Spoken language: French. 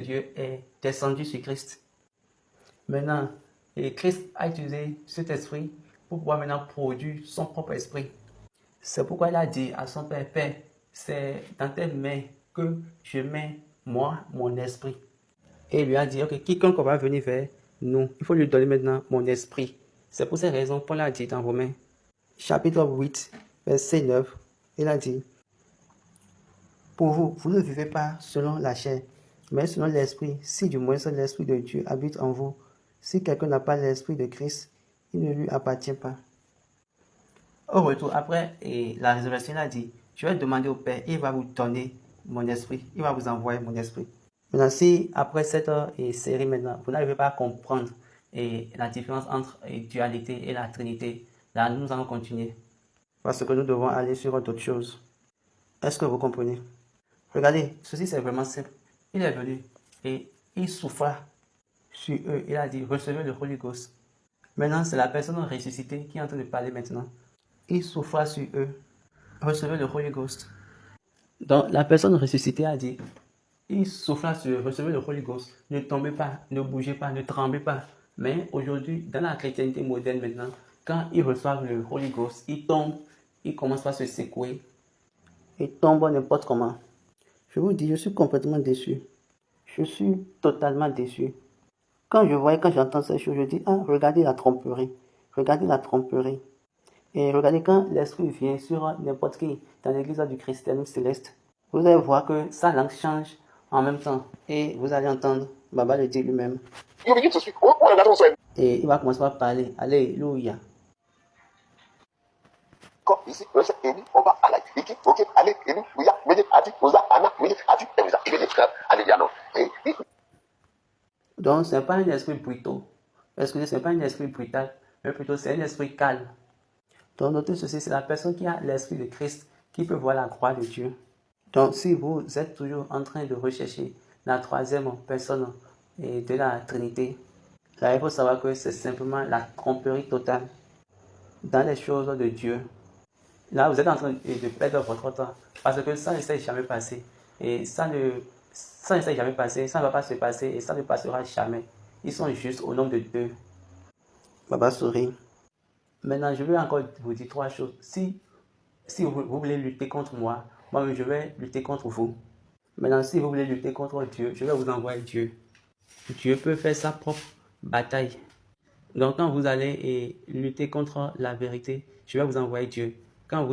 Dieu est descendu sur Christ. Maintenant, et Christ a utilisé cet esprit pour pouvoir maintenant produire son propre esprit. C'est pourquoi il a dit à son Père, Père, c'est dans tes mains que je mets moi, mon esprit. Et il lui a dit, ok, quiconque va venir vers nous, il faut lui donner maintenant mon esprit. C'est pour ces raisons Paul a dit dans Romains, chapitre 8, verset 9, il a dit, pour vous, vous ne vivez pas selon la chair, mais selon l'esprit, si du moins l'esprit de Dieu habite en vous. Si quelqu'un n'a pas l'esprit de Christ, il ne lui appartient pas. Au retour, après la résurrection, il a dit, je vais demander au Père, il va vous donner mon esprit, il va vous envoyer mon esprit. Maintenant, si après cette série maintenant, vous n'arrivez pas à comprendre la différence entre dualité et la Trinité, là, nous allons continuer. Parce que nous devons aller sur d'autres choses. Est-ce que vous comprenez? Regardez, ceci c'est vraiment simple. Il est venu et il souffla sur eux. Il a dit, recevez le Holy Ghost. Maintenant, c'est la personne ressuscitée qui est en train de parler maintenant. Il souffla sur eux. Recevez le Holy Ghost. Donc, la personne ressuscitée a dit, il souffla sur eux, recevez le Holy Ghost. Ne tombez pas, ne bougez pas, ne tremblez pas. Mais aujourd'hui, dans la chrétienté moderne maintenant, quand ils reçoivent le Holy Ghost, ils tombent, ils commencent à se secouer. Ils tombent n'importe comment. Je vous dis, je suis complètement déçu. Je suis totalement déçu. Quand j'entends ces choses, je dis, ah, regardez la tromperie. Regardez la tromperie. Et regardez, quand l'esprit vient sur n'importe qui dans l'église du christianisme céleste, vous allez voir que sa langue change en même temps. Et vous allez entendre Baba le dire lui-même. Et il va commencer à parler. Alléluia. Donc, ce n'est pas un esprit brutal. Parce que ce n'est pas un esprit brutal, mais plutôt c'est un esprit calme. Donc, notez ceci, c'est la personne qui a l'esprit de Christ qui peut voir la croix de Dieu. Donc, si vous êtes toujours en train de rechercher la troisième personne de la Trinité, là, il faut savoir que c'est simplement la tromperie totale dans les choses de Dieu. Là, vous êtes en train de perdre votre temps parce que ça ne s'est jamais passé. Et ça ne s'est jamais passé, ça ne va pas se passer et ça ne passera jamais. Ils sont juste au nombre de deux. Baba sourit. Maintenant, je vais encore vous dire trois choses. Si vous voulez lutter contre moi, moi-même, je vais lutter contre vous. Maintenant, si vous voulez lutter contre Dieu, je vais vous envoyer Dieu. Dieu peut faire sa propre bataille. Donc, quand vous allez lutter contre la vérité, je vais vous envoyer Dieu. Quand vous